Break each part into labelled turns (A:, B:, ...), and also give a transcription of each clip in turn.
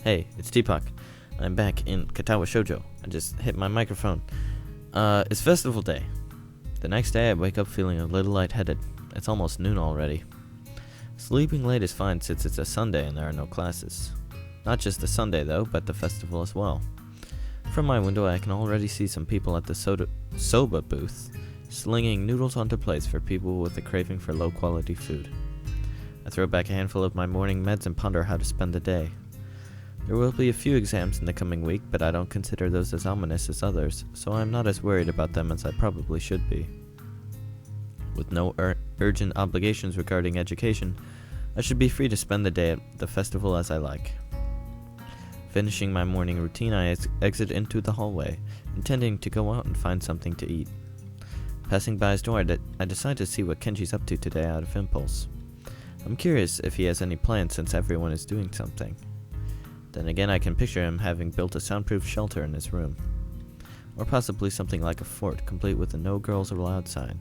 A: Hey, it's Tpok. I'm back in Katawa Shoujo. I just hit my microphone. It's festival day. The next day I wake up feeling a little lightheaded. It's almost noon already. Sleeping late is fine since it's a Sunday and there are no classes. Not just the Sunday though, but the festival as well. From my window I can already see some people at the soba booth, slinging noodles onto plates for people with a craving for low quality food. I throw back a handful of my morning meds and ponder how to spend the day. There will be a few exams in the coming week, but I don't consider those as ominous as others, so I'm not as worried about them as I probably should be. With no urgent obligations regarding education, I should be free to spend the day at the festival as I like. Finishing my morning routine, I exit into the hallway, intending to go out and find something to eat. Passing by his door, I decide to see what Kenji's up to today out of impulse. I'm curious if he has any plans since everyone is doing something. Then again, I can picture him having built a soundproof shelter in his room. Or possibly something like a fort, complete with a no girls allowed sign.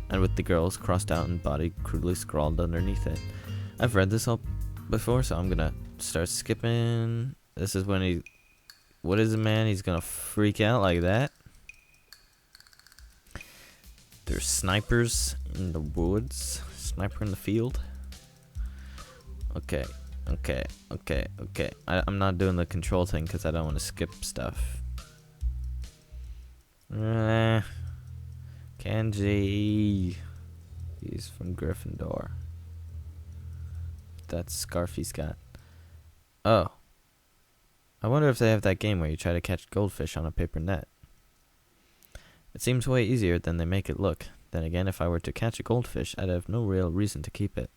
A: And with the girls crossed out and body crudely scrawled underneath it. I've read this all before, so I'm gonna start skipping. This is when what is it, man? He's gonna freak out like that? There's snipers in the woods. Sniper in the field. Okay. I'm not doing the control thing because I don't want to skip stuff. Kenji. He's from Gryffindor. That scarf he's got. Oh. I wonder if they have that game where you try to catch goldfish on a paper net. It seems way easier than they make it look. Then again, if I were to catch a goldfish, I'd have no real reason to keep it.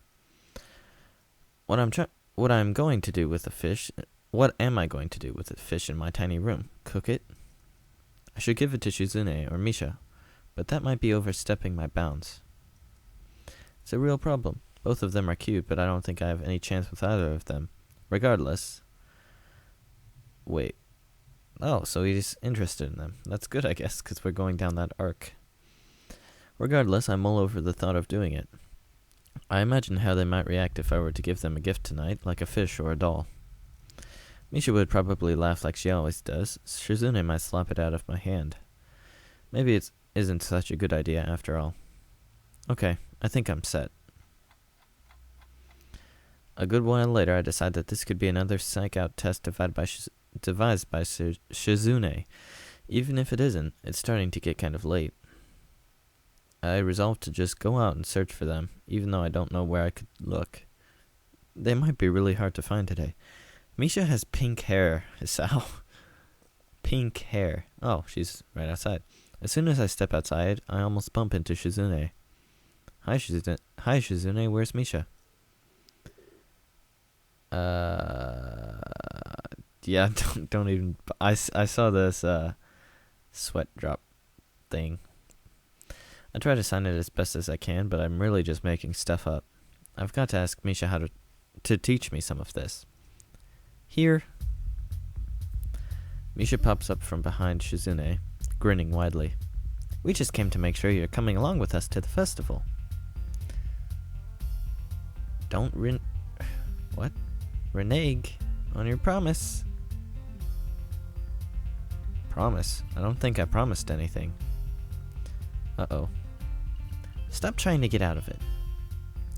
A: What am I going to do with a fish in my tiny room? Cook it? I should give it to Shizune or Misha, but that might be overstepping my bounds. It's a real problem. Both of them are cute, but I don't think I have any chance with either of them. Regardless. Wait. Oh, so he's interested in them. That's good, I guess, because we're going down that arc. Regardless, I mull over the thought of doing it. I imagine how they might react if I were to give them a gift tonight, like a fish or a doll. Misha would probably laugh like she always does. Shizune might slap it out of my hand. Maybe it isn't such a good idea after all. Okay, I think I'm set. A good while later, I decide that this could be another psych-out test devised by Shizune. Even if it isn't, it's starting to get kind of late. I resolve to just go out and search for them, even though I don't know where I could look. They might be really hard to find today. Misha has pink hair, Hisao. Pink hair. Oh, she's right outside. As soon as I step outside, I almost bump into Shizune. Hi, Shizune, where's Misha? Yeah, don't even... I saw this, sweat drop thing. I try to sign it as best as I can, but I'm really just making stuff up. I've got to ask Misha how to teach me some of this. Here. Misha pops up from behind Shizune, grinning widely. We just came to make sure you're coming along with us to the festival. Don't what? Renege on your promise. Promise? I don't think I promised anything. Uh-oh. Stop trying to get out of it.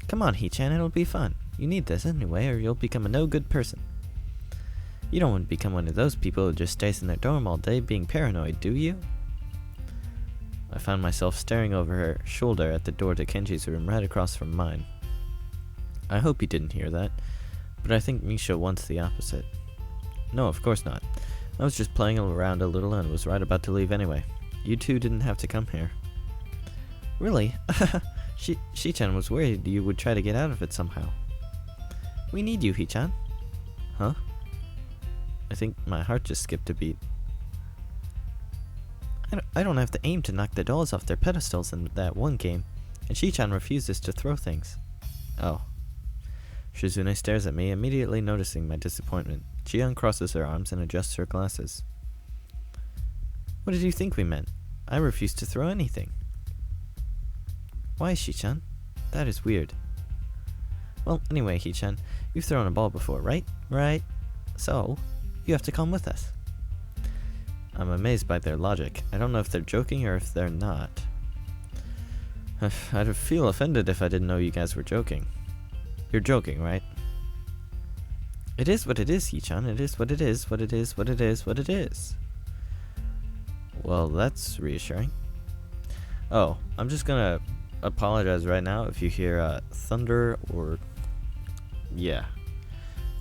A: Come on, Hee-chan, it'll be fun. You need this anyway, or you'll become a no-good person. You don't want to become one of those people who just stays in their dorm all day being paranoid, do you? I found myself staring over her shoulder at the door to Kenji's room right across from mine. I hope he didn't hear that, but I think Misha wants the opposite. No, of course not. I was just playing around a little and was right about to leave anyway. You two didn't have to come here. Really? Shi-chan was worried you would try to get out of it somehow. We need you, Hee-chan. Huh? I think my heart just skipped a beat. I don't have to aim to knock the dolls off their pedestals in that one game, and Shi-chan refuses to throw things. Oh. Shizune stares at me, immediately noticing my disappointment. She uncrosses her arms and adjusts her glasses. What did you think we meant? I refuse to throw anything. Why, Shi-chan? That is weird. Well, anyway, Hee-chan, you've thrown a ball before, right? Right? So, you have to come with us. I'm amazed by their logic. I don't know if they're joking or if they're not. I'd feel offended if I didn't know you guys were joking. You're joking, right? It is what it is, Hichan. It is what it is, what it is, what it is, what it is. Well, that's reassuring. Oh, I'm just gonna apologize right now if you hear thunder or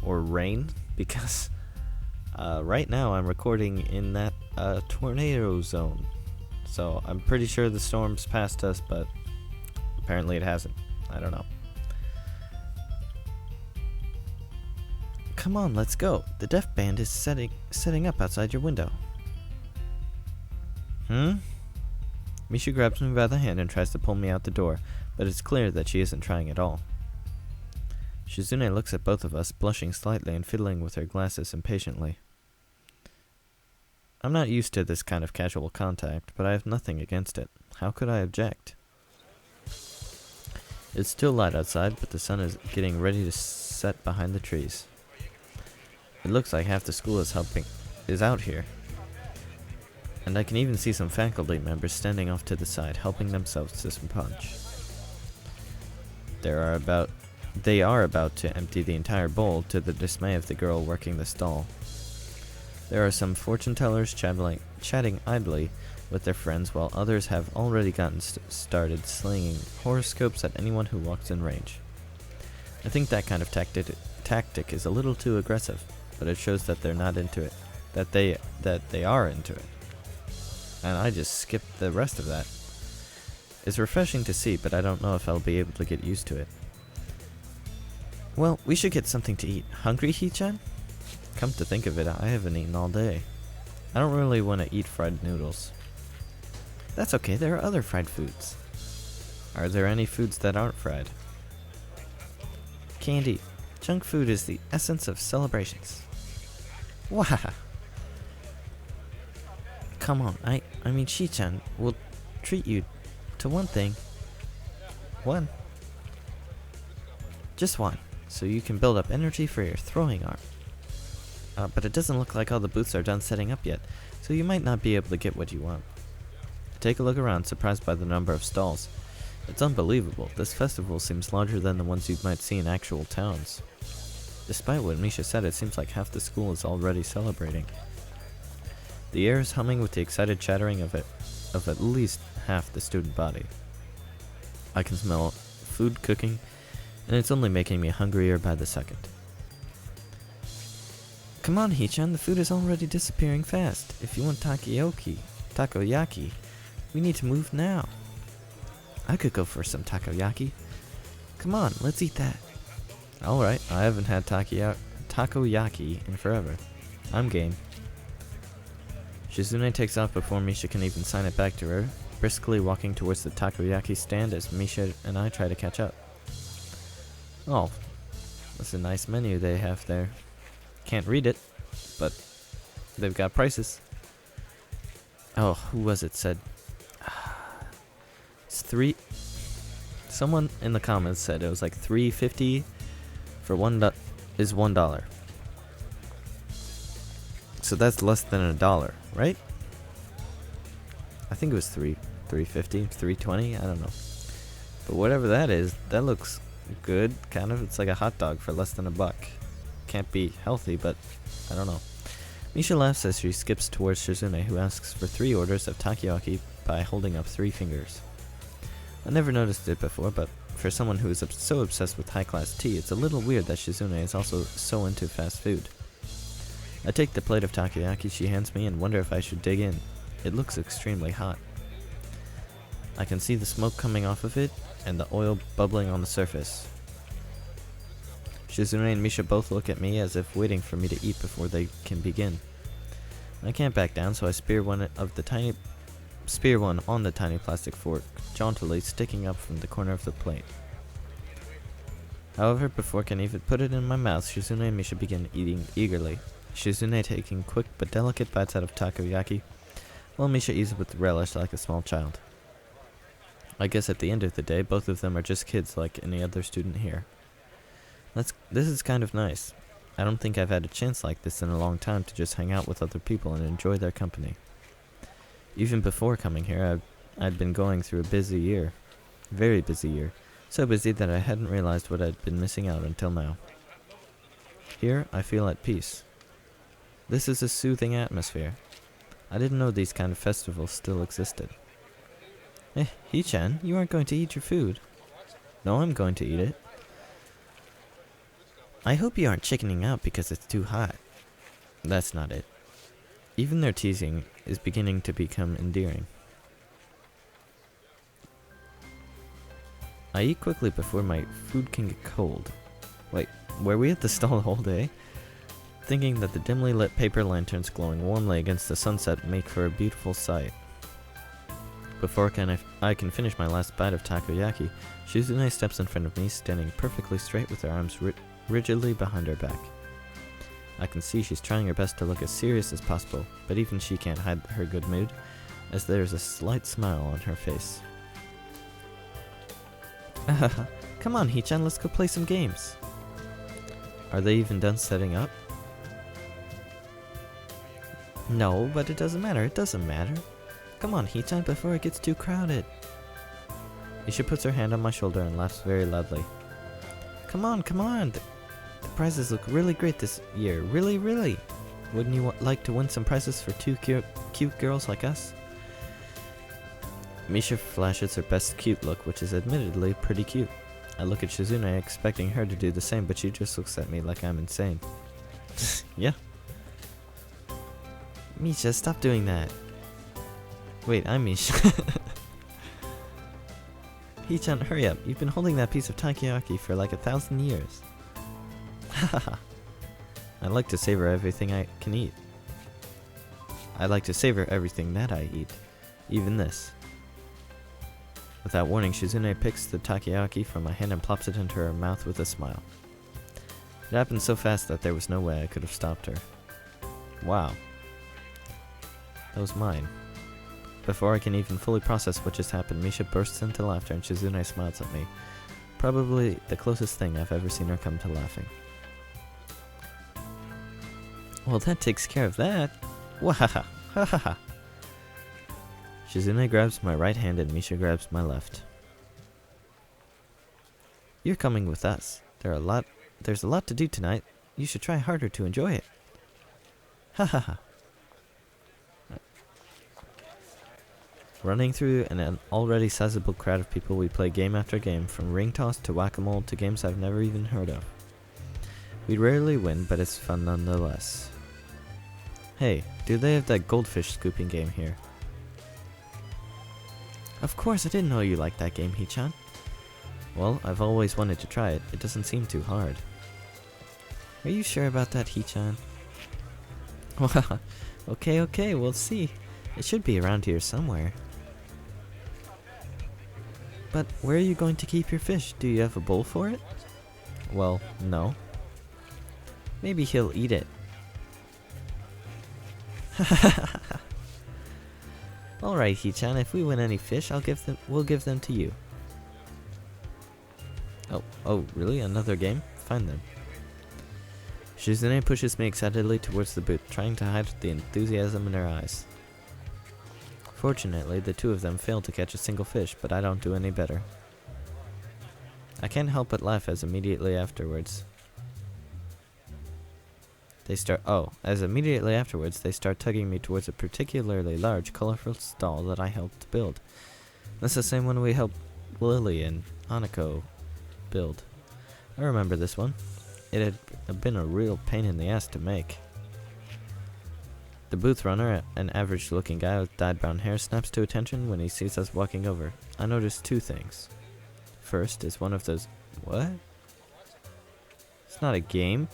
A: rain, because right now I'm recording in that tornado zone. So I'm pretty sure the storm's passed us, but apparently it hasn't. I don't know. Come on, let's go. The deaf band is setting up outside your window. Misha grabs me by the hand and tries to pull me out the door, but it's clear that she isn't trying at all. Shizune looks at both of us, blushing slightly and fiddling with her glasses impatiently. I'm not used to this kind of casual contact, but I have nothing against it. How could I object? It's still light outside, but the sun is getting ready to set behind the trees. It looks like half the school is out here. And I can even see some faculty members standing off to the side, helping themselves to some punch. They are about to empty the entire bowl, to the dismay of the girl working the stall. There are some fortune tellers chatting idly with their friends, while others have already gotten started slinging horoscopes at anyone who walks in range. I think that kind of tactic is a little too aggressive, but it shows that they're not into it, that they are into it. And I just skipped the rest of that. It's refreshing to see, but I don't know if I'll be able to get used to it. Well, we should get something to eat. Hungry, Hichan? Come to think of it, I haven't eaten all day. I don't really want to eat fried noodles. That's okay, there are other fried foods. Are there any foods that aren't fried? Candy. Junk food is the essence of celebrations. Wow. Come on, I mean, Shichan will treat you to one thing. One. Just one, so you can build up energy for your throwing arm. But it doesn't look like all the booths are done setting up yet, so you might not be able to get what you want. Take a look around, surprised by the number of stalls. It's unbelievable. This festival seems larger than the ones you might see in actual towns. Despite what Misha said, it seems like half the school is already celebrating. The air is humming with the excited chattering of at least half the student body. I can smell food cooking, and it's only making me hungrier by the second. Come on, Hichan, the food is already disappearing fast. If you want takoyaki, we need to move now. I could go for some takoyaki. Come on, let's eat that. Alright, I haven't had takoyaki in forever. I'm game. Shizune takes off before Misha can even sign it back to her, briskly walking towards the takoyaki stand as Misha and I try to catch up. Oh, that's a nice menu they have there. Can't read it, but they've got prices. Oh, who was it said? It's someone in the comments said it was like $3.50 for $1. So that's less than $1, right? I think it was $3.50, $3.20, I don't know. But whatever that is, that looks good, kind of. It's like a hot dog for less than $1. Can't be healthy, but I don't know. Misha laughs as she skips towards Shizune, who asks for 3 orders of takoyaki by holding up 3 fingers. I never noticed it before, but for someone who is so obsessed with high-class tea, it's a little weird that Shizune is also so into fast food. I take the plate of takoyaki she hands me and wonder if I should dig in. It looks extremely hot. I can see the smoke coming off of it, and the oil bubbling on the surface. Shizune and Misha both look at me as if waiting for me to eat before they can begin. I can't back down, so I spear one on the tiny plastic fork, jauntily sticking up from the corner of the plate. However, before I can even put it in my mouth, Shizune and Misha begin eating eagerly. Shizune taking quick but delicate bites out of takoyaki, while Misha eats with relish like a small child. I guess at the end of the day, both of them are just kids like any other student here. This is kind of nice. I don't think I've had a chance like this in a long time to just hang out with other people and enjoy their company. Even before coming here, I'd been going through a busy year. Very busy year. So busy that I hadn't realized what I'd been missing out until now. Here, I feel at peace. This is a soothing atmosphere. I didn't know these kind of festivals still existed. Hichan, you aren't going to eat your food. No, I'm going to eat it. I hope you aren't chickening out because it's too hot. That's not it. Even their teasing is beginning to become endearing. I eat quickly before my food can get cold. Wait, were we at the stall the whole day? Thinking that the dimly lit paper lanterns glowing warmly against the sunset make for a beautiful sight. Before I can finish my last bite of takoyaki, Shizune steps in front of me, standing perfectly straight with her arms rigidly behind her back. I can see she's trying her best to look as serious as possible, but even she can't hide her good mood, as there's a slight smile on her face. Come on, Hichan, let's go play some games. Are they even done setting up? No, but it doesn't matter, Come on, Hichan, before it gets too crowded. Misha puts her hand on my shoulder and laughs very loudly. Come on. The prizes look really great this year. Really. Wouldn't you like to win some prizes for two cute girls like us? Misha flashes her best cute look, which is admittedly pretty cute. I look at Shizune expecting her to do the same, but she just looks at me like I'm insane. Yeah. Misha, stop doing that. Wait, I'm Misha. Hichan, hurry up. You've been holding that piece of takoyaki for like 1,000 years. Hahaha. I like to savor everything I can eat. I like to savor everything that I eat. Even this. Without warning, Shizune picks the takoyaki from my hand and plops it into her mouth with a smile. It happened so fast that there was no way I could have stopped her. Wow. That was mine. Before I can even fully process what just happened, Misha bursts into laughter and Shizune smiles at me. Probably the closest thing I've ever seen her come to laughing. Well, that takes care of that. Wahaha. Ha ha ha. Shizune grabs my right hand and Misha grabs my left. You're coming with us. There's a lot to do tonight. You should try harder to enjoy it. Ha ha ha. Running through an already sizable crowd of people, we play game after game, from ring toss to whack-a-mole to games I've never even heard of. We rarely win, but it's fun nonetheless. Hey, do they have that goldfish scooping game here? Of course, I didn't know you liked that game, Hichan. Well, I've always wanted to try it. It doesn't seem too hard. Are you sure about that, Hichan? Okay, we'll see. It should be around here somewhere. But where are you going to keep your fish? Do you have a bowl for it? Well, no. Maybe he'll eat it. Alright, Hichan, if we win any fish, we'll give them to you. Oh, really? Another game? Fine then. Shizune pushes me excitedly towards the booth, trying to hide the enthusiasm in her eyes. Fortunately, the two of them fail to catch a single fish, but I don't do any better. I can't help but laugh as immediately afterwards they start tugging me towards a particularly large, colorful stall that I helped build. That's the same one we helped Lily and Hanako build. I remember this one. It had been a real pain in the ass to make. The booth runner, an average-looking guy with dyed brown hair, snaps to attention when he sees us walking over. I notice two things. First is one of those... What? It's not a game.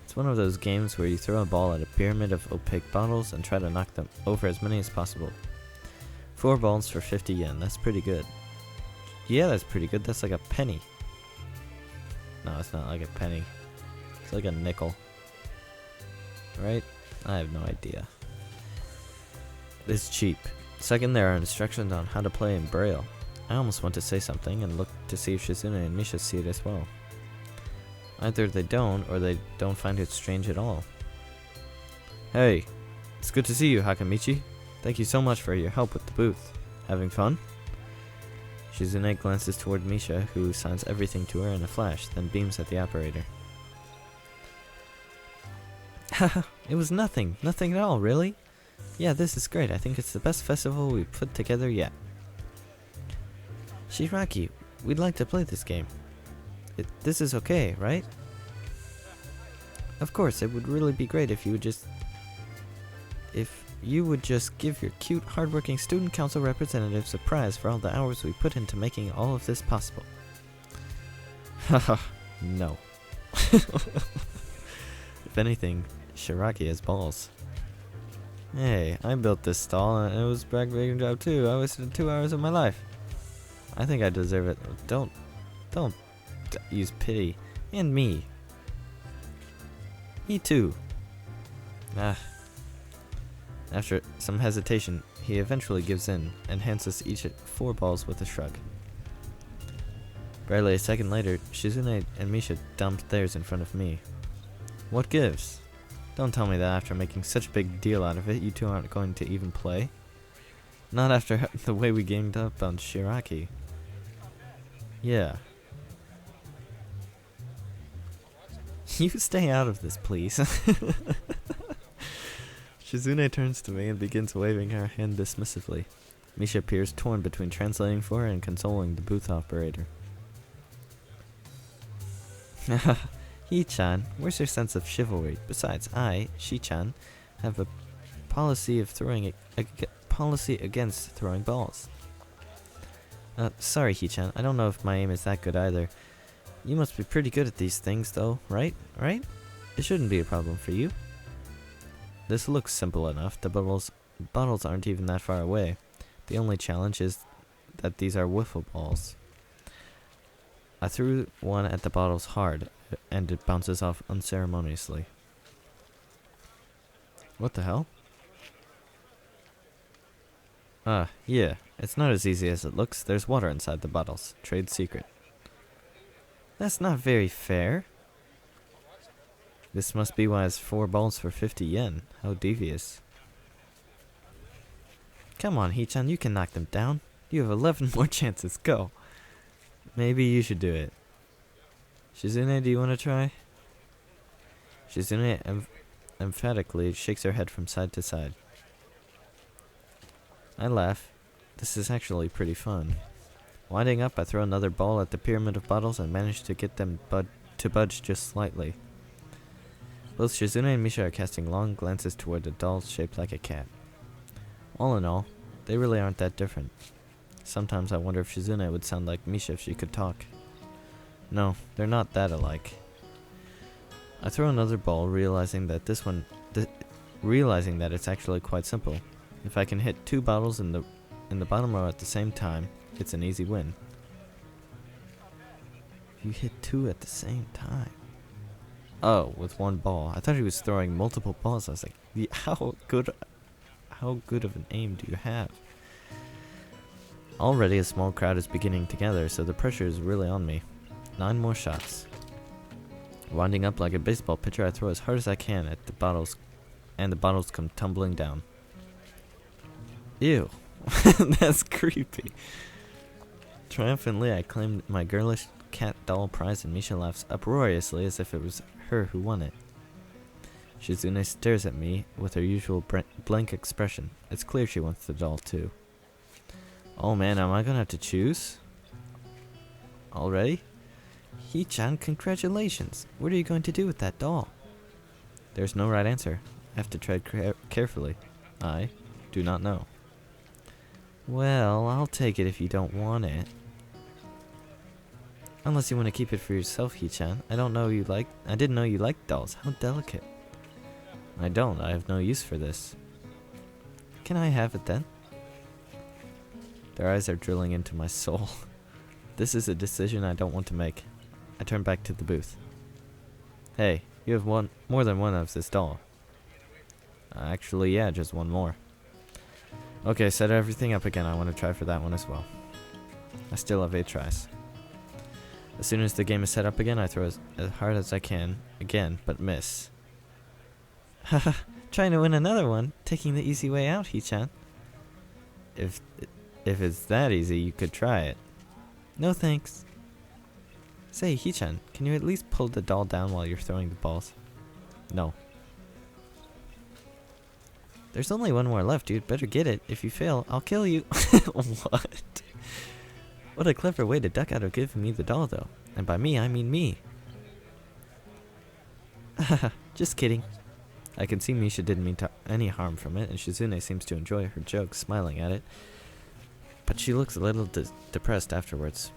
A: It's one of those games where you throw a ball at a pyramid of opaque bottles and try to knock them over as many as possible. 4 balls for 50 yen. That's pretty good. Yeah, that's pretty good. That's like a penny. No, it's not like a penny. It's like a nickel. Right? I have no idea. It's cheap. Second, there are instructions on how to play in Braille. I almost want to say something and look to see if Shizune and Misha see it as well. Either they don't, or they don't find it strange at all. Hey, it's good to see you, Hakamichi. Thank you so much for your help with the booth. Having fun? Shizune glances toward Misha, who signs everything to her in a flash, then beams at the operator. Haha, it was nothing. Nothing at all, really? Yeah, this is great. I think it's the best festival we've put together yet. Shiraki, we'd like to play this game. This is okay, right? Of course, it would really be great if you would just give your cute, hardworking student council representatives a prize for all the hours we put into making all of this possible. Haha, no. If anything, Shiraki has balls. Hey, I built this stall and it was a backbreaking job too. I wasted 2 hours of my life. I think I deserve it. Don't use pity. And me. Me too. After some hesitation, he eventually gives in and hands us each 4 balls with a shrug. Barely a second later, Shizune and Misha dumped theirs in front of me. What gives? Don't tell me that after making such a big deal out of it, you two aren't going to even play. Not after the way we ganged up on Shiraki. Yeah. You stay out of this, please. Shizune turns to me and begins waving her hand dismissively. Misha appears torn between translating for her and consoling the booth operator. He-chan, where's your sense of chivalry? Besides, Shi-chan, have a policy of policy against throwing balls. Sorry, He-chan, I don't know if my aim is that good either. You must be pretty good at these things, though, right? Right? It shouldn't be a problem for you. This looks simple enough. The bottles aren't even that far away. The only challenge is that these are wiffle balls. I threw one at the bottles hard, and it bounces off unceremoniously. What the hell? Yeah. It's not as easy as it looks. There's water inside the bottles. Trade secret. That's not very fair. This must be why it's 4 balls for 50 yen. How devious. Come on, He-chan, you can knock them down. You have 11 more chances. Go. Maybe you should do it. Shizune, do you want to try? Shizune emphatically shakes her head from side to side. I laugh. This is actually pretty fun. Winding up, I throw another ball at the pyramid of bottles and manage to get them to budge just slightly. Both Shizune and Misha are casting long glances toward a doll shaped like a cat. All in all, they really aren't that different. Sometimes I wonder if Shizune would sound like Misha if she could talk. No, they're not that alike. I throw another ball, realizing that it's actually quite simple. If I can hit 2 bottles in the bottom row at the same time, it's an easy win. You hit 2 at the same time. Oh, with 1 ball. I thought he was throwing multiple balls. I was like, how good of an aim do you have? Already a small crowd is beginning to gather, so the pressure is really on me. 9 more shots. Winding up like a baseball pitcher, I throw as hard as I can at the bottles, and the bottles come tumbling down. Ew. That's creepy. Triumphantly, I claimed my girlish cat doll prize, and Misha laughs uproariously as if it was her who won it. Shizune stares at me with her usual blank expression. It's clear she wants the doll too. Oh man, am I gonna have to choose? Already? He-chan, congratulations! What are you going to do with that doll? There's no right answer. I have to tread carefully. I do not know. Well, I'll take it if you don't want it. Unless you want to keep it for yourself, He-chan. I didn't know you liked dolls. How delicate. I don't. I have no use for this. Can I have it then? Their eyes are drilling into my soul. This is a decision I don't want to make. I turn back to the booth. Hey, you have more than one of this doll. Actually, yeah, just 1 more. Okay, set everything up again. I want to try for that one as well. I still have 8 tries. As soon as the game is set up again, I throw as hard as I can, again, but miss. Haha, trying to win another one, taking the easy way out, Hichan. If it's that easy, you could try it. No thanks. Say, Hichan, can you at least pull the doll down while you're throwing the balls? No. There's only one more left, dude. Better get it. If you fail, I'll kill you. What? What a clever way to duck out of giving me the doll, though. And by me, I mean me. Haha, just kidding. I can see Misha didn't mean any harm from it, and Shizune seems to enjoy her joke, smiling at it. But she looks a little depressed afterwards.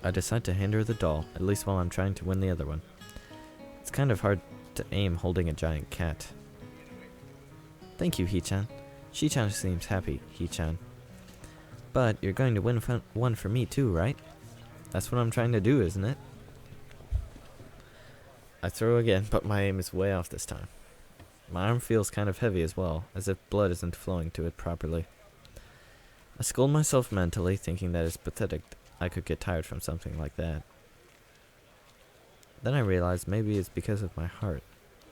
A: I decide to hand her the doll, at least while I'm trying to win the other one. It's kind of hard to aim holding a giant cat. Thank you, Hichan. Shichan seems happy, Hichan. But you're going to win one for me too, right? That's what I'm trying to do, isn't it? I throw again, but my aim is way off this time. My arm feels kind of heavy as well, as if blood isn't flowing to it properly. I scold myself mentally, thinking that it's pathetic I could get tired from something like that. Then I realize maybe it's because of my heart.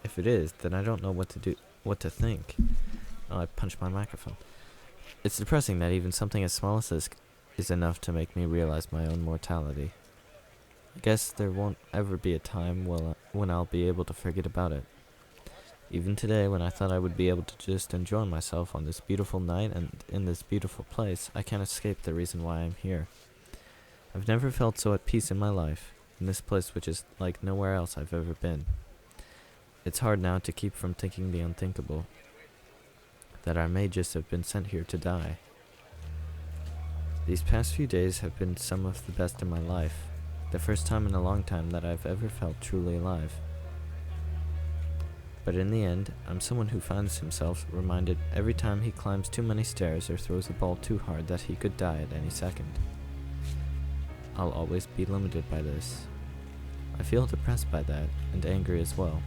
A: If it is, then I don't know what to think. Oh, I punched my microphone. It's depressing that even something as small as this is enough to make me realize my own mortality. I guess there won't ever be a time when I'll be able to forget about it. Even today, when I thought I would be able to just enjoy myself on this beautiful night and in this beautiful place, I can't escape the reason why I'm here. I've never felt so at peace in my life, in this place which is like nowhere else I've ever been. It's hard now to keep from thinking the unthinkable, that I may just have been sent here to die. These past few days have been some of the best in my life, the first time in a long time that I've ever felt truly alive. But in the end, I'm someone who finds himself reminded every time he climbs too many stairs or throws a ball too hard that he could die at any second. I'll always be limited by this. I feel depressed by that, and angry as well.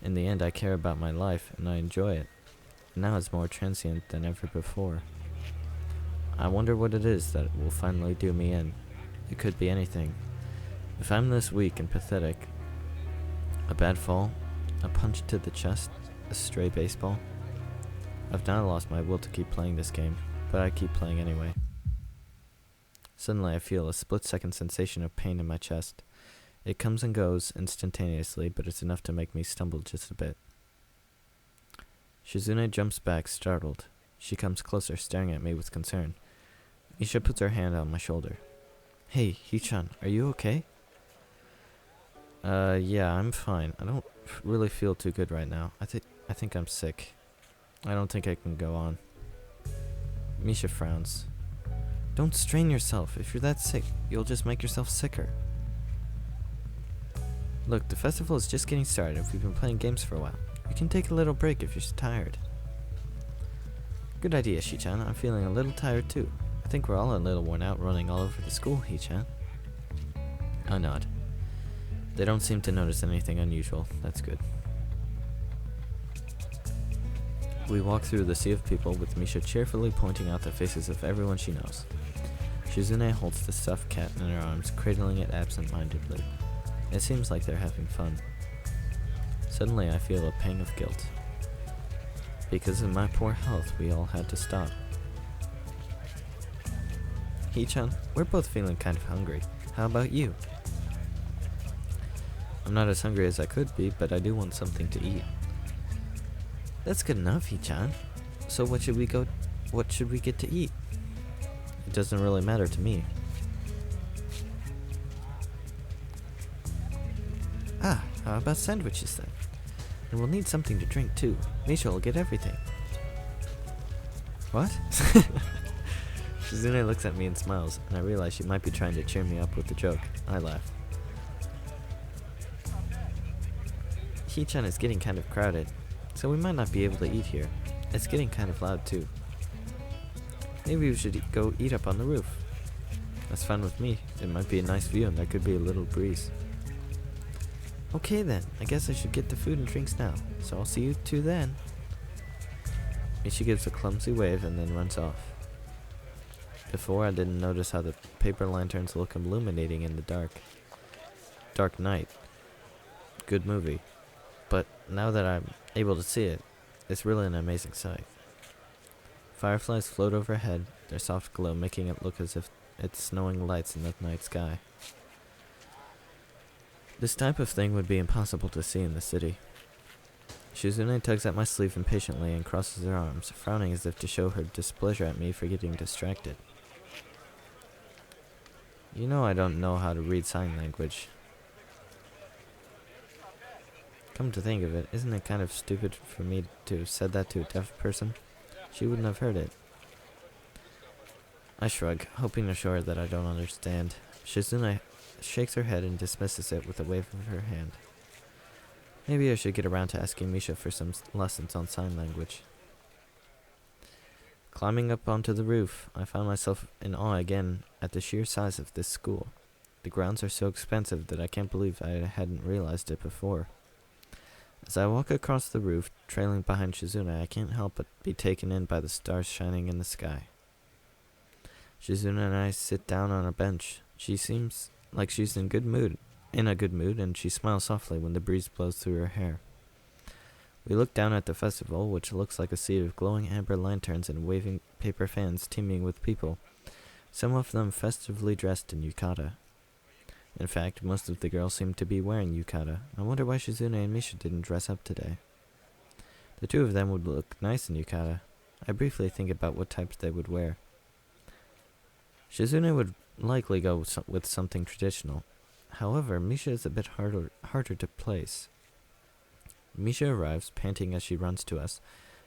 A: In the end, I care about my life, and I enjoy it. Now it's more transient than ever before. I wonder what it is that will finally do me in. It could be anything. If I'm this weak and pathetic, a bad fall, a punch to the chest, a stray baseball. I've now lost my will to keep playing this game, but I keep playing anyway. Suddenly I feel a split-second sensation of pain in my chest. It comes and goes instantaneously, but it's enough to make me stumble just a bit. Shizune jumps back, startled. She comes closer, staring at me with concern. Misha puts her hand on my shoulder. Hey, Hichan, are you okay? Yeah, I'm fine. I don't really feel too good right now. I think I'm sick. I don't think I can go on. Misha frowns. Don't strain yourself. If you're that sick, you'll just make yourself sicker. Look, the festival is just getting started. We've been playing games for a while. We can take a little break if you're tired. Good idea, Shichan. I'm feeling a little tired too. I think we're all a little worn out running all over the school, Hichan. I nod. They don't seem to notice anything unusual. That's good. We walk through the sea of people, with Misha cheerfully pointing out the faces of everyone she knows. Shizune holds the stuffed cat in her arms, cradling it absent-mindedly. It seems like they're having fun. Suddenly I feel a pang of guilt. Because of my poor health, we all had to stop. Hichan, we're both feeling kind of hungry. How about you? I'm not as hungry as I could be, but I do want something to eat. That's good enough, Hichan. So what should we get to eat? It doesn't really matter to me. Ah, how about sandwiches then? And we'll need something to drink too. Misha will get everything. What? Shizune looks at me and smiles, and I realize she might be trying to cheer me up with a joke. I laugh. Hichan is getting kind of crowded, so we might not be able to eat here. It's getting kind of loud too. Maybe we should go eat up on the roof. That's fine with me. It might be a nice view and there could be a little breeze. Okay then, I guess I should get the food and drinks now, so I'll see you two then. Misha gives a clumsy wave and then runs off. Before, I didn't notice how the paper lanterns look illuminating in the dark night. Good movie. But now that I'm able to see it, it's really an amazing sight. Fireflies float overhead, their soft glow making it look as if it's snowing lights in the night sky. This type of thing would be impossible to see in the city. Shizune tugs at my sleeve impatiently and crosses her arms, frowning as if to show her displeasure at me for getting distracted. You know I don't know how to read sign language. Come to think of it, isn't it kind of stupid for me to have said that to a deaf person? She wouldn't have heard it. I shrug, hoping to show her that I don't understand. Shizune shakes her head and dismisses it with a wave of her hand. Maybe I should get around to asking Misha for some lessons on sign language. Climbing up onto the roof, I found myself in awe again at the sheer size of this school. The grounds are so expansive that I can't believe I hadn't realized it before. As I walk across the roof, trailing behind Shizune, I can't help but be taken in by the stars shining in the sky. Shizune and I sit down on a bench. She seems like she's in a good mood, and she smiles softly when the breeze blows through her hair. We look down at the festival, which looks like a sea of glowing amber lanterns and waving paper fans teeming with people, some of them festively dressed in yukata. In fact, most of the girls seem to be wearing yukata. I wonder why Shizune and Misha didn't dress up today. The two of them would look nice in yukata. I briefly think about what types they would wear. Shizune would likely go with something traditional. However, Misha is a bit harder to place. Misha arrives, panting as she runs to us,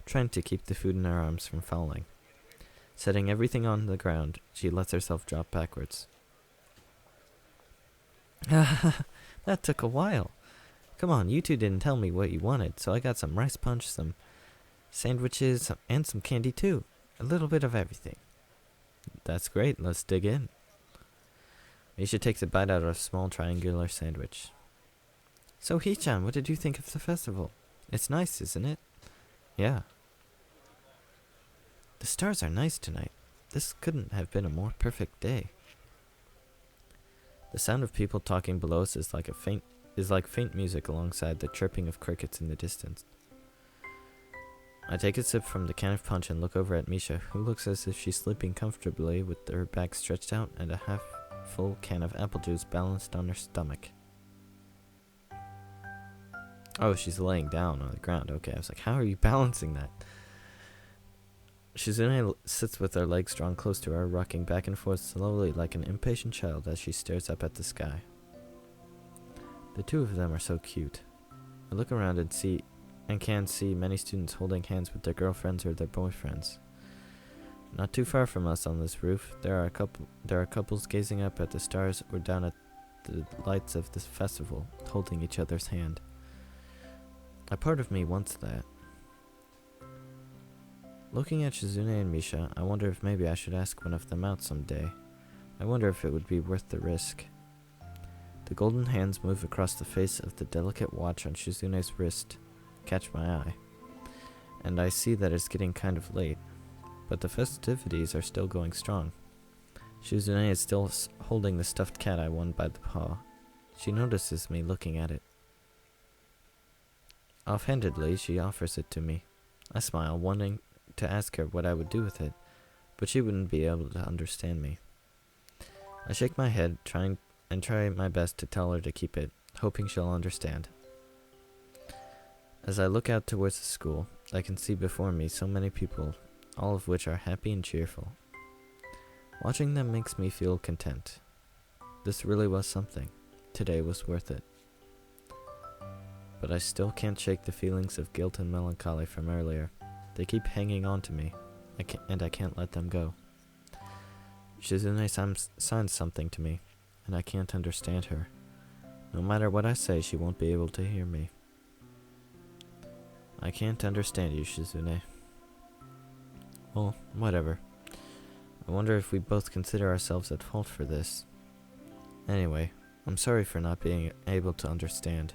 A: trying to keep the food in her arms from falling. Setting everything on the ground, she lets herself drop backwards. That took a while. Come on, you two didn't tell me what you wanted, so I got some rice punch, some sandwiches, and some candy too. A little bit of everything. That's great, let's dig in. Misha takes a bite out of a small triangular sandwich. So Hee-chan, what did you think of the festival? It's nice, isn't it? Yeah. The stars are nice tonight. This couldn't have been a more perfect day. The sound of people talking below us is like faint music alongside the chirping of crickets in the distance. I take a sip from the can of punch and look over at Misha, who looks as if she's sleeping comfortably with her back stretched out and a half-full can of apple juice balanced on her stomach. Oh, she's laying down on the ground. Okay, I was like, how are you balancing that? Shizune sits with her legs drawn close to her, rocking back and forth slowly like an impatient child as she stares up at the sky. The two of them are so cute. I look around and can see many students holding hands with their girlfriends or their boyfriends. Not too far from us on this roof, there are couples gazing up at the stars or down at the lights of this festival, holding each other's hand. A part of me wants that. Looking at Shizune and Misha, I wonder if maybe I should ask one of them out someday. I wonder if it would be worth the risk. The golden hands move across the face of the delicate watch on Shizune's wrist, catch my eye, and I see that it's getting kind of late, but the festivities are still going strong. Shizune is still holding the stuffed cat I won by the paw. She notices me looking at it. Offhandedly, she offers it to me. I smile, wanting to ask her what I would do with it, but she wouldn't be able to understand me. I shake my head, try my best to tell her to keep it, hoping she'll understand. As I look out towards the school, I can see before me so many people, all of which are happy and cheerful. Watching them makes me feel content. This really was something. Today was worth it. But I still can't shake the feelings of guilt and melancholy from earlier. They keep hanging on to me, and I can't let them go. Shizune signs something to me, and I can't understand her. No matter what I say, she won't be able to hear me. I can't understand you, Shizune. Well, whatever. I wonder if we both consider ourselves at fault for this. Anyway, I'm sorry for not being able to understand.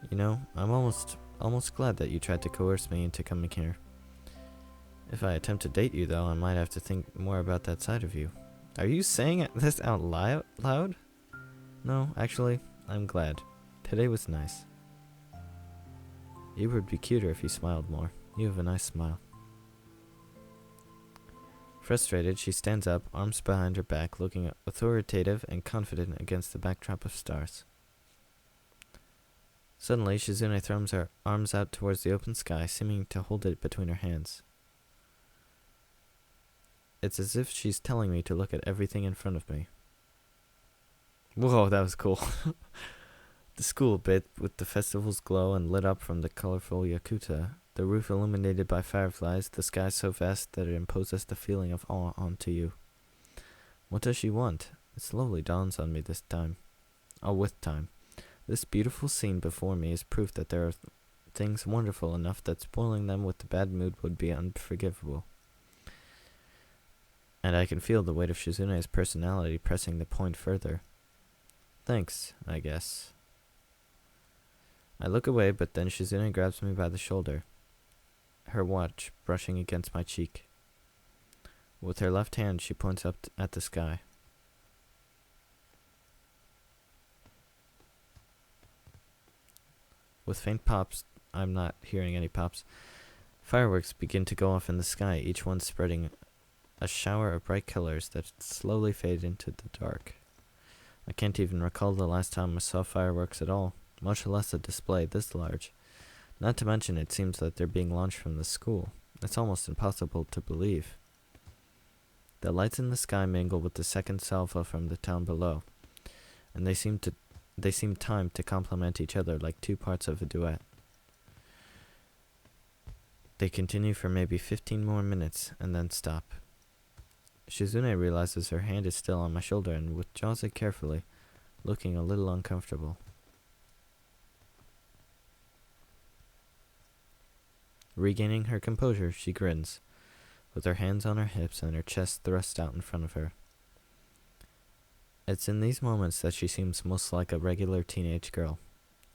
A: You know, I'm almost glad that you tried to coerce me into coming here. If I attempt to date you, though, I might have to think more about that side of you. Are you saying this out loud? No, actually, I'm glad. Today was nice. You would be cuter if you smiled more. You have a nice smile. Frustrated, she stands up, arms behind her back, looking authoritative and confident against the backdrop of stars. Suddenly, Shizune throws her arms out towards the open sky, seeming to hold it between her hands. It's as if she's telling me to look at everything in front of me. Whoa, that was cool. The school bit with the festival's glow and lit up from the colorful yakuta, the roof illuminated by fireflies, the sky so vast that it imposes the feeling of awe onto you. What does she want? It slowly dawns on me this time. With time. This beautiful scene before me is proof that there are things wonderful enough that spoiling them with the bad mood would be unforgivable. And I can feel the weight of Shizune's personality pressing the point further. Thanks, I guess. I look away, but then Shizune grabs me by the shoulder, her watch brushing against my cheek. With her left hand, she points up at the sky. With faint pops, I'm not hearing any pops, fireworks begin to go off in the sky, each one spreading a shower of bright colors that slowly fade into the dark. I can't even recall the last time I saw fireworks at all, much less a display this large. Not to mention, it seems that they're being launched from the school. It's almost impossible to believe. The lights in the sky mingle with the second salvo from the town below, and they seem timed to complement each other like two parts of a duet. They continue for maybe 15 more minutes and then stop. Shizune realizes her hand is still on my shoulder and withdraws it carefully, looking a little uncomfortable. Regaining her composure, she grins, with her hands on her hips and her chest thrust out in front of her. It's in these moments that she seems most like a regular teenage girl,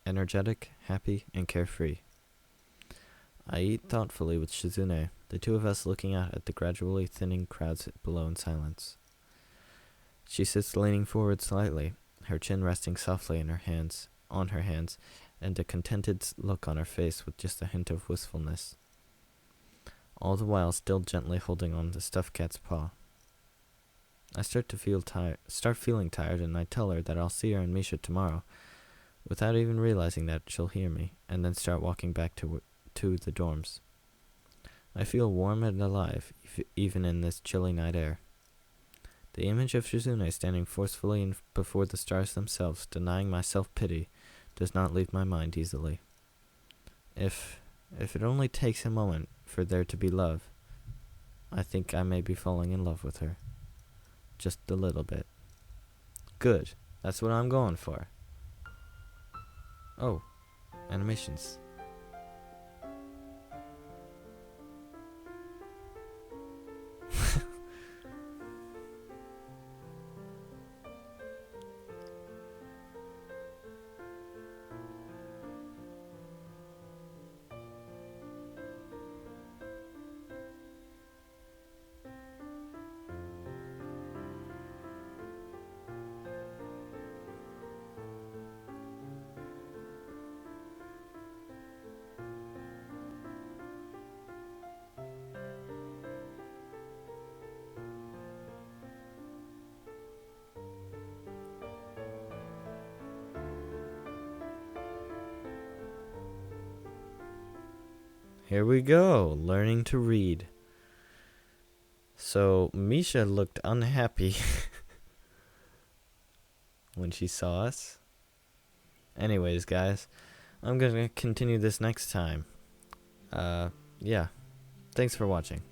A: energetic, happy, and carefree. I eat thoughtfully with Shizune, the two of us looking out at the gradually thinning crowds below in silence. She sits leaning forward slightly, her chin resting softly on her hands, and a contented look on her face with just a hint of wistfulness. All the while still gently holding on the stuffed cat's paw. I start feeling tired, and I tell her that I'll see her and Misha tomorrow, without even realizing that she'll hear me, and then start walking back to the dorms. I feel warm and alive, even in this chilly night air. The image of Shizune standing forcefully before the stars themselves, denying my self-pity, does not leave my mind easily. If it only takes a moment for there to be love, I think I may be falling in love with her. Just a little bit. Good. That's what I'm going for. Oh, animations. Here we go, learning to read. So, Misha looked unhappy when she saw us. Anyways, guys, I'm gonna continue this next time. Yeah. Thanks for watching.